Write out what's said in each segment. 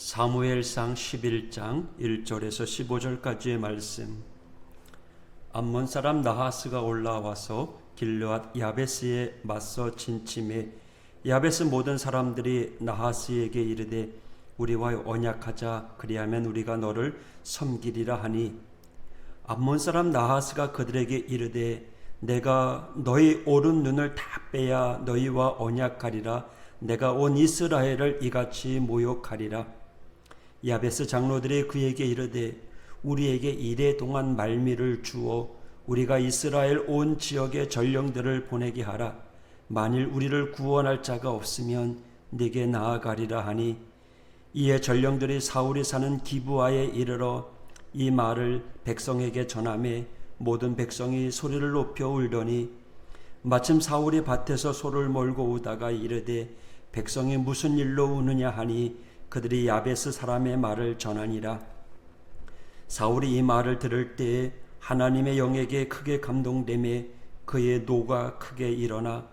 사무엘상 11장 1절에서 15절까지의 말씀. 암몬 사람 나하스가 올라와서 길르앗 야베스에 맞서 진침해 야베스 모든 사람들이 나하스에게 이르되 우리와 언약하자, 그리하면 우리가 너를 섬기리라 하니, 암몬 사람 나하스가 그들에게 이르되 내가 너희 오른 눈을 다 빼야 너희와 언약하리라. 내가 온 이스라엘을 이같이 모욕하리라. 야베스 장로들이 그에게 이르되 우리에게 이레 동안 말미를 주어 우리가 이스라엘 온 지역의 전령들을 보내게 하라. 만일 우리를 구원할 자가 없으면 네게 나아가리라 하니, 이에 전령들이 사울이 사는 기브아에 이르러 이 말을 백성에게 전하매 모든 백성이 소리를 높여 울더니, 마침 사울이 밭에서 소를 몰고 오다가 이르되 백성이 무슨 일로 우느냐 하니 그들이 야베스 사람의 말을 전하니라. 사울이 이 말을 들을 때에 하나님의 영에게 크게 감동되매 그의 노가 크게 일어나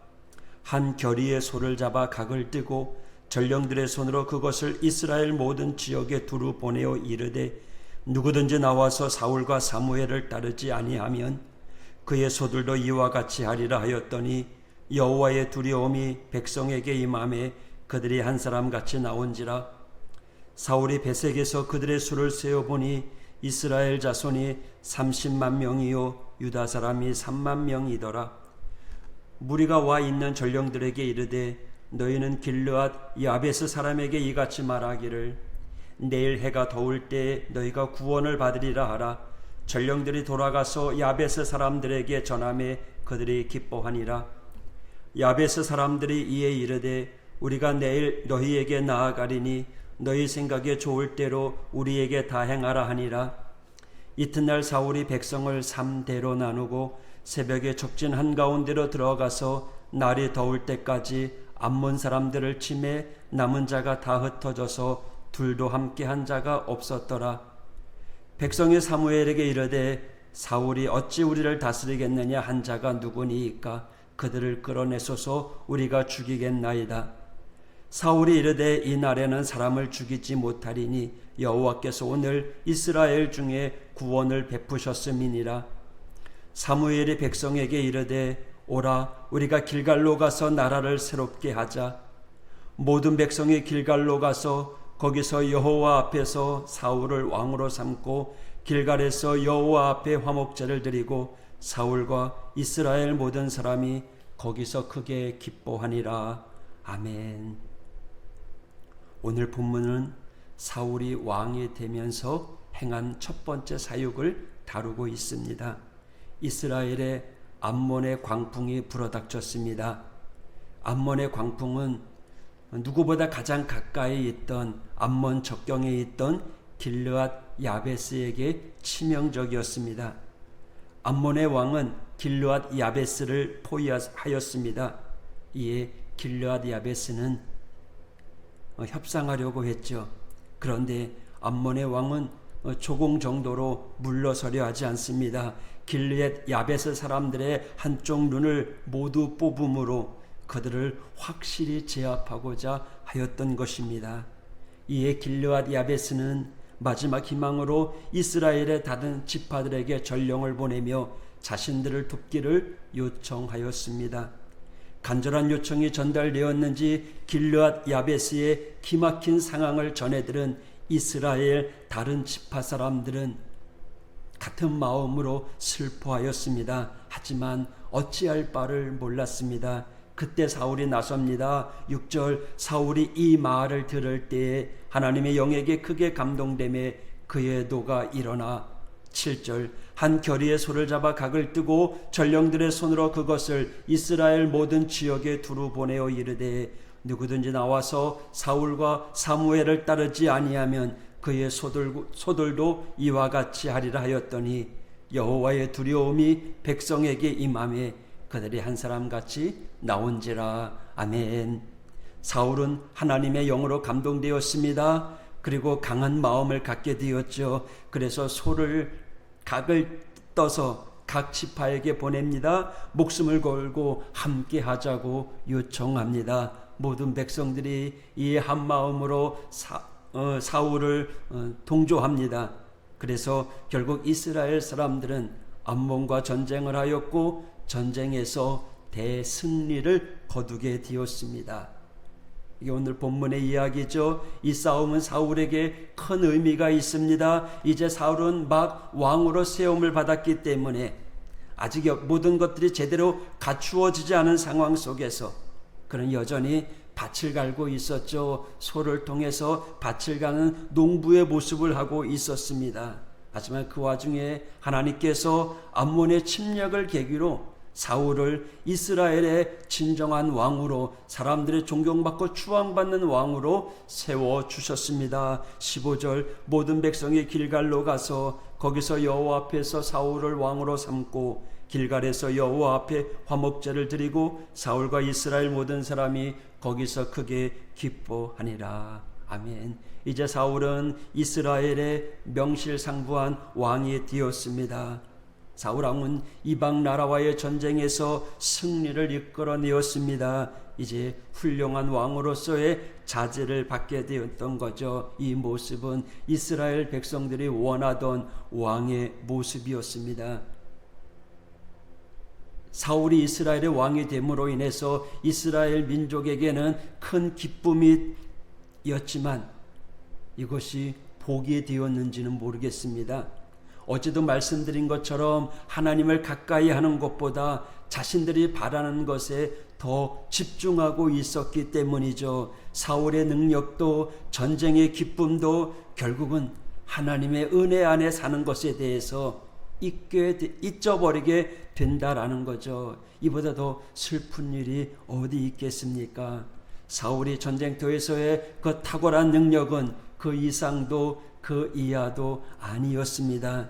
한 겨리의 소를 잡아 각을 뜨고 전령들의 손으로 그것을 이스라엘 모든 지역에 두루 보내어 이르되 누구든지 나와서 사울과 사무엘을 따르지 아니하면 그의 소들도 이와 같이 하리라 하였더니, 여호와의 두려움이 백성에게 임함에 그들이 한 사람 같이 나온지라. 사울이 베색에서 그들의 수를 세어보니 이스라엘 자손이 30만 명이요 유다 사람이 3만 명이더라. 무리가 와 있는 전령들에게 이르되 너희는 길르앗 야베스 사람에게 이같이 말하기를 내일 해가 더울 때에 너희가 구원을 받으리라 하라. 전령들이 돌아가서 야베스 사람들에게 전하매 그들이 기뻐하니라. 야베스 사람들이 이에 이르되 우리가 내일 너희에게 나아가리니 너희 생각에 좋을 대로 우리에게 다 행하라 하니라. 이튿날 사울이 백성을 3대로 나누고 새벽에 적진 한가운데로 들어가서 날이 더울 때까지 암몬 사람들을 치매 남은 자가 다 흩어져서 둘도 함께 한 자가 없었더라. 백성이 사무엘에게 이르되 사울이 어찌 우리를 다스리겠느냐 한 자가 누구니이까? 그들을 끌어내소서, 우리가 죽이겠나이다. 사울이 이르되 이 날에는 사람을 죽이지 못하리니 여호와께서 오늘 이스라엘 중에 구원을 베푸셨음이니라. 사무엘이 백성에게 이르되 오라, 우리가 길갈로 가서 나라를 새롭게 하자. 모든 백성이 길갈로 가서 거기서 여호와 앞에서 사울을 왕으로 삼고 길갈에서 여호와 앞에 화목제를 드리고 사울과 이스라엘 모든 사람이 거기서 크게 기뻐하니라. 아멘. 오늘 본문은 사울이 왕이 되면서 행한 첫 번째 사역을 다루고 있습니다. 이스라엘에 암몬의 광풍이 불어닥쳤습니다. 암몬의 광풍은 누구보다 가장 가까이 있던 암몬 적경에 있던 길르앗 야베스에게 치명적이었습니다. 암몬의 왕은 길르앗 야베스를 포위하였습니다. 이에 길르앗 야베스는 협상하려고 했죠. 그런데 암몬의 왕은 조공 정도로 물러서려 하지 않습니다. 길르앗 야베스 사람들의 한쪽 눈을 모두 뽑음으로 그들을 확실히 제압하고자 하였던 것입니다. 이에 길르앗 야베스는 마지막 희망으로 이스라엘의 다른 지파들에게 전령을 보내며 자신들을 돕기를 요청하였습니다. 간절한 요청이 전달되었는지 길르앗 야베스의 기막힌 상황을 전해들은 이스라엘 다른 지파 사람들은 같은 마음으로 슬퍼하였습니다. 하지만 어찌할 바를 몰랐습니다. 그때 사울이 나섭니다. 6절, 사울이 이 말을 들을 때에 하나님의 영에게 크게 감동되며 그의 노가 일어나. 7절, 한 겨리의 소를 잡아 각을 뜨고 전령들의 손으로 그것을 이스라엘 모든 지역에 두루 보내어 이르되 누구든지 나와서 사울과 사무엘을 따르지 아니하면 그의 소들도 이와 같이 하리라 하였더니, 여호와의 두려움이 백성에게 임함에 그들이 한 사람같이 나온지라. 아멘. 사울은 하나님의 영으로 감동되었습니다. 그리고 강한 마음을 갖게 되었죠. 그래서 각을 떠서 각 지파에게 보냅니다. 목숨을 걸고 함께 하자고 요청합니다. 모든 백성들이 이 한 마음으로 사울을 동조합니다. 그래서 결국 이스라엘 사람들은 암몬과 전쟁을 하였고 전쟁에서 대승리를 거두게 되었습니다. 이게 오늘 본문의 이야기죠. 이 싸움은 사울에게 큰 의미가 있습니다. 이제 사울은 막 왕으로 세움을 받았기 때문에 아직 모든 것들이 제대로 갖추어지지 않은 상황 속에서 그는 여전히 밭을 갈고 있었죠. 소를 통해서 밭을 가는 농부의 모습을 하고 있었습니다. 하지만 그 와중에 하나님께서 암몬의 침략을 계기로 사울을 이스라엘의 진정한 왕으로, 사람들의 존경받고 추앙받는 왕으로 세워주셨습니다. 15절 모든 백성이 길갈로 가서 거기서 여호와 앞에서 사울을 왕으로 삼고 길갈에서 여호와 앞에 화목제를 드리고 사울과 이스라엘 모든 사람이 거기서 크게 기뻐하니라. 아멘. 이제 사울은 이스라엘의 명실상부한 왕이 되었습니다. 사울 왕은 이방 나라와의 전쟁에서 승리를 이끌어내었습니다. 이제 훌륭한 왕으로서의 자제를 받게 되었던 거죠. 이 모습은 이스라엘 백성들이 원하던 왕의 모습이었습니다. 사울이 이스라엘의 왕이 됨으로 인해서 이스라엘 민족에게는 큰 기쁨이었지만 이것이 복이 되었는지는 모르겠습니다. 어제도 말씀드린 것처럼 하나님을 가까이 하는 것보다 자신들이 바라는 것에 더 집중하고 있었기 때문이죠. 사울의 능력도 전쟁의 기쁨도 결국은 하나님의 은혜 안에 사는 것에 대해서 잊어버리게 된다라는 거죠. 이보다 더 슬픈 일이 어디 있겠습니까? 사울이 전쟁터에서의 그 탁월한 능력은 그 이상도 그 이하도 아니었습니다.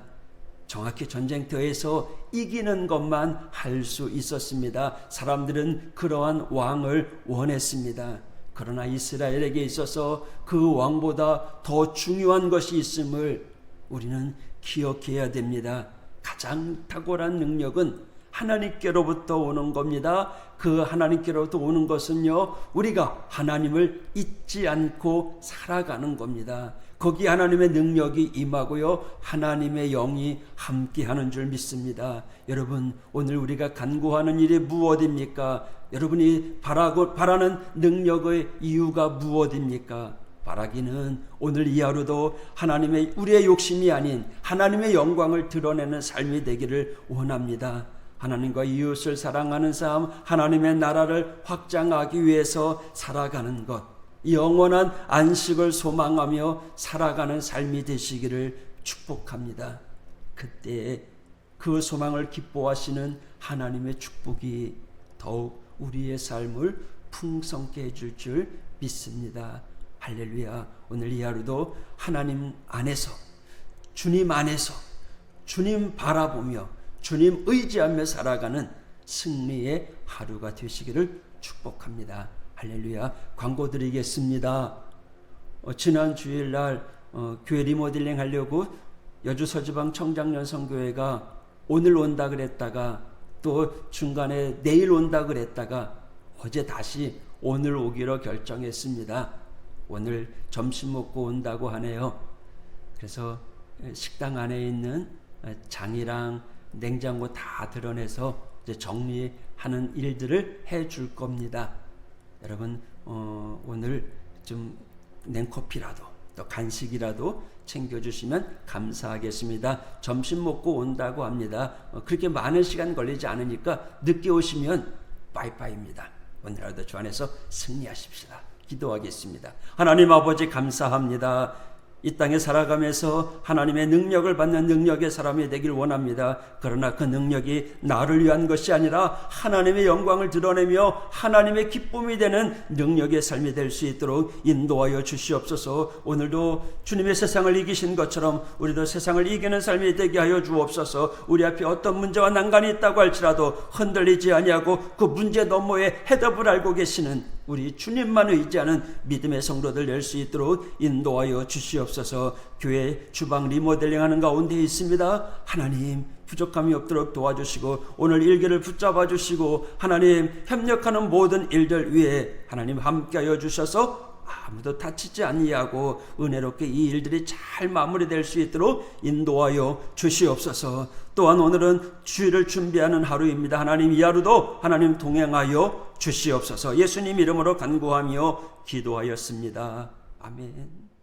정확히 전쟁터에서 이기는 것만 할 수 있었습니다. 사람들은 그러한 왕을 원했습니다. 그러나 이스라엘에게 있어서 그 왕보다 더 중요한 것이 있음을 우리는 기억해야 됩니다. 가장 탁월한 능력은 하나님께로부터 오는 겁니다. 그 하나님께로부터 오는 것은요, 우리가 하나님을 잊지 않고 살아가는 겁니다. 거기 하나님의 능력이 임하고요, 하나님의 영이 함께하는 줄 믿습니다. 여러분, 오늘 우리가 간구하는 일이 무엇입니까? 여러분이 바라는 능력의 이유가 무엇입니까? 바라기는 오늘 이 하루도 하나님의, 우리의 욕심이 아닌 하나님의 영광을 드러내는 삶이 되기를 원합니다. 하나님과 이웃을 사랑하는 삶, 하나님의 나라를 확장하기 위해서 살아가는 것, 영원한 안식을 소망하며 살아가는 삶이 되시기를 축복합니다. 그때 그 소망을 기뻐하시는 하나님의 축복이 더욱 우리의 삶을 풍성케 해줄 줄 믿습니다. 할렐루야. 오늘 이 하루도 하나님 안에서, 주님 안에서, 주님 바라보며 주님 의지하며 살아가는 승리의 하루가 되시기를 축복합니다. 할렐루야. 광고 드리겠습니다. 지난 주일날 교회 리모델링 하려고 여주 서지방 청장년 선교회가 오늘 온다 그랬다가 또 중간에 내일 온다 그랬다가 어제 다시 오늘 오기로 결정했습니다. 오늘 점심 먹고 온다고 하네요. 그래서 식당 안에 있는 장이랑 냉장고 다 드러내서 이제 정리하는 일들을 해줄 겁니다. 여러분, 오늘 좀 냉커피라도 또 간식이라도 챙겨주시면 감사하겠습니다. 점심 먹고 온다고 합니다. 그렇게 많은 시간 걸리지 않으니까 늦게 오시면 빠이빠이입니다. 오늘라도 주 안에서 승리하십시다. 기도하겠습니다. 하나님 아버지, 감사합니다. 이 땅에 살아가면서 하나님의 능력을 받는 능력의 사람이 되길 원합니다. 그러나 그 능력이 나를 위한 것이 아니라 하나님의 영광을 드러내며 하나님의 기쁨이 되는 능력의 삶이 될 수 있도록 인도하여 주시옵소서. 오늘도 주님의 세상을 이기신 것처럼 우리도 세상을 이기는 삶이 되게 하여 주옵소서. 우리 앞에 어떤 문제와 난관이 있다고 할지라도 흔들리지 아니하고 그 문제 너머에 해답을 알고 계시는 우리 주님만 의지하는 믿음의 성도들 낼 수 있도록 인도하여 주시옵소서. 교회 주방 리모델링하는 가운데 있습니다. 하나님, 부족함이 없도록 도와주시고 오늘 일기를 붙잡아 주시고 하나님, 협력하는 모든 일들 위에 하나님 함께하여 주셔서 아무도 다치지 아니하고 은혜롭게 이 일들이 잘 마무리될 수 있도록 인도하여 주시옵소서. 또한 오늘은 주일을 준비하는 하루입니다. 하나님 이 하루도 하나님 동행하여 주시옵소서. 예수님 이름으로 간구하며 기도하였습니다. 아멘.